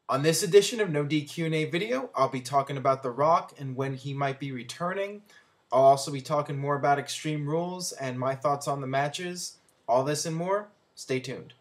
On this edition of No DQ&A video, I'll be talking about The Rock and when he might be returning. I'll also be talking more about Extreme Rules and my thoughts on the matches. All this and more, stay tuned.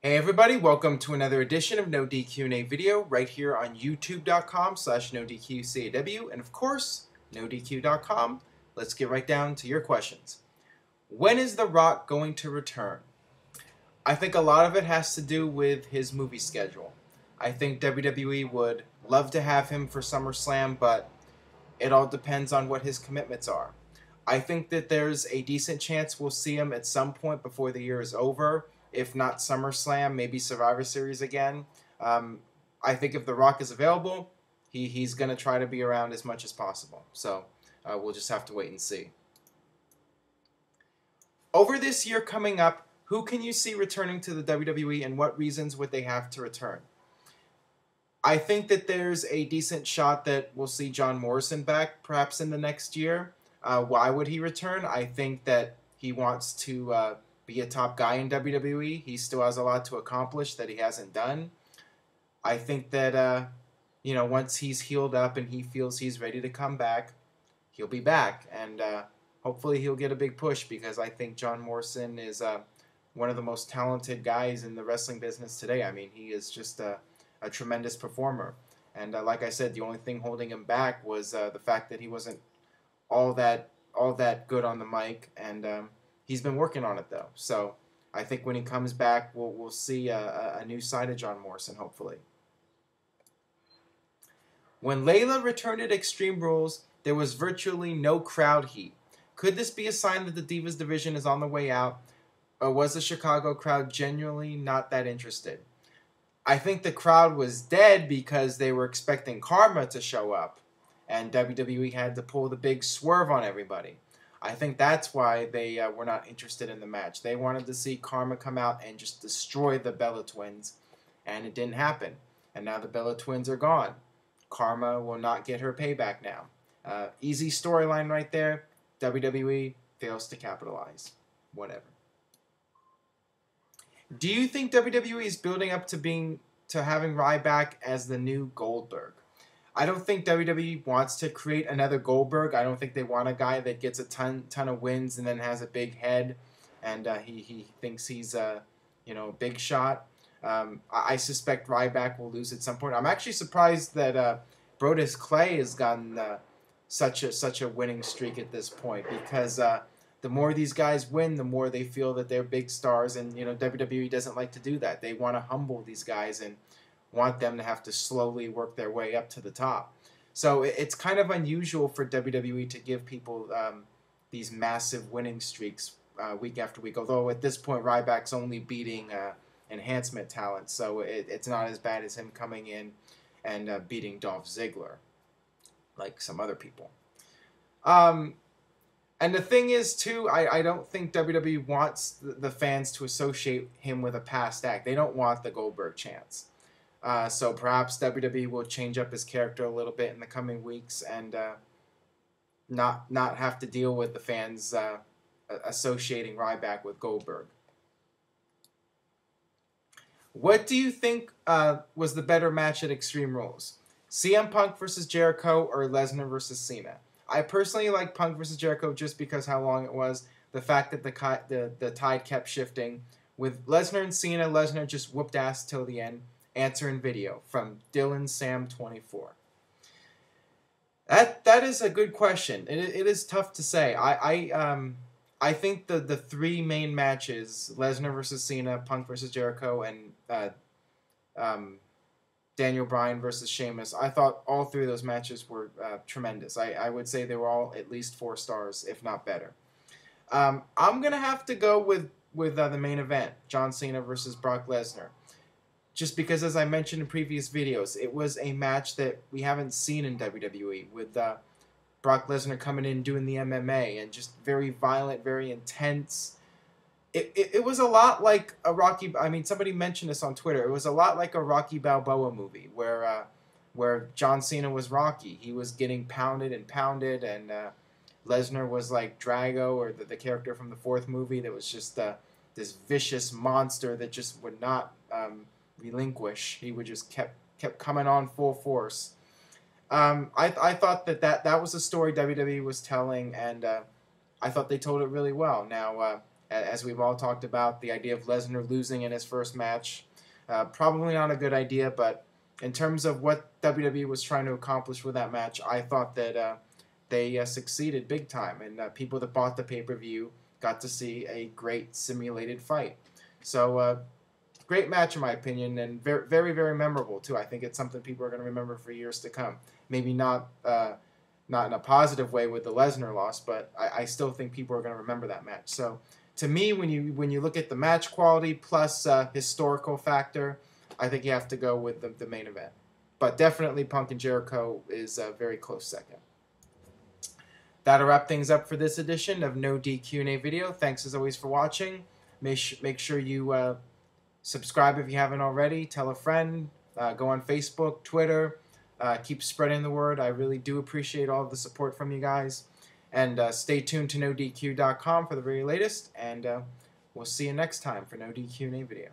Hey everybody, welcome to another edition of No DQ&A video right here on youtube.com/NoDQ&AV and of course, NoDQ.com. Let's get right down to your questions. When is The Rock going to return? I think a lot of it has to do with his movie schedule. I think WWE would love to have him for SummerSlam, but it all depends on what his commitments are. I think that there's a decent chance we'll see him at some point before the year is over. If not SummerSlam, maybe Survivor Series again. I think if The Rock is available, he's going to try to be around as much as possible. So we'll just have to wait and see. Over this year coming up, who can you see returning to the WWE and what reasons would they have to return? I think that there's a decent shot that we'll see John Morrison back perhaps in the next year. Why would he return? I think that he wants to be a top guy in WWE. He still has a lot to accomplish that he hasn't done. I think that, once he's healed up and he feels he's ready to come back, he'll be back. And hopefully he'll get a big push because I think John Morrison is one of the most talented guys in the wrestling business today. I mean, he is just a tremendous performer. And like I said, the only thing holding him back was the fact that he wasn't all that good on the mic, and he's been working on it though. So I think when he comes back, we'll see a new side of John Morrison, hopefully. When Layla returned at Extreme Rules, there was virtually no crowd heat. Could this be a sign that the Divas division is on the way out, or was the Chicago crowd genuinely not that interested? I think the crowd was dead because they were expecting Karma to show up, and WWE had to pull the big swerve on everybody. I think that's why they were not interested in the match. They wanted to see Karma come out and just destroy the Bella Twins, and it didn't happen. And now the Bella Twins are gone. Karma will not get her payback now. Easy storyline right there. WWE fails to capitalize. Whatever. Do you think WWE is building up to having Ryback as the new Goldberg? I don't think WWE wants to create another Goldberg. I don't think they want a guy that gets a ton of wins and then has a big head, and he thinks he's a big shot. I suspect Ryback will lose at some point. I'm actually surprised that Brodus Clay has gotten such a winning streak at this point, because the more these guys win, the more they feel that they're big stars, and WWE doesn't like to do that. They want to humble these guys and want them to have to slowly work their way up to the top. So it's kind of unusual for WWE to give people these massive winning streaks week after week, although at this point Ryback's only beating enhancement talent, so it's not as bad as him coming in and beating Dolph Ziggler like some other people. And the thing is, too, I don't think WWE wants the fans to associate him with a past act. They don't want the Goldberg chants. So perhaps WWE will change up his character a little bit in the coming weeks and not have to deal with the fans associating Ryback with Goldberg. What do you think was the better match at Extreme Rules? CM Punk versus Jericho or Lesnar versus Cena? I personally like Punk versus Jericho just because how long it was, the fact that the tide kept shifting. With Lesnar and Cena, Lesnar just whooped ass till the end. Answer in video from Dylan Sam 24. That is a good question. It is tough to say. I think the three main matches, Lesnar versus Cena, Punk versus Jericho, and Daniel Bryan versus Sheamus, I thought all three of those matches were tremendous. I would say they were all at least 4 stars, if not better. I'm gonna have to go with the main event, John Cena versus Brock Lesnar. Just because, as I mentioned in previous videos, it was a match that we haven't seen in WWE, with Brock Lesnar coming in doing the MMA and just very violent, very intense. it was a lot like a Rocky. I mean, somebody mentioned this on Twitter. It was a lot like a Rocky Balboa movie where John Cena was Rocky. He was getting pounded and pounded, and Lesnar was like Drago, or the character from the fourth movie that was just this vicious monster that just would not relinquish. He would just kept coming on full force. I thought that was a story WWE was telling, and I thought they told it really well. Now, as we've all talked about, the idea of Lesnar losing in his first match, probably not a good idea, but in terms of what WWE was trying to accomplish with that match, I thought that they succeeded big time, and people that bought the pay-per-view got to see a great simulated fight. So, great match in my opinion, and very, very, very memorable too. I think it's something people are going to remember for years to come. Maybe not in a positive way with the Lesnar loss, but I still think people are going to remember that match. So, to me, when you look at the match quality plus historical factor, I think you have to go with the main event. But definitely Punk and Jericho is a very close second. That'll wrap things up for this edition of No DQ&A video. Thanks as always for watching. Make sure you subscribe if you haven't already. Tell a friend. Go on Facebook, Twitter. Keep spreading the word. I really do appreciate all of the support from you guys. And stay tuned to NoDQ.com for the very latest. And we'll see you next time for No DQ&A video.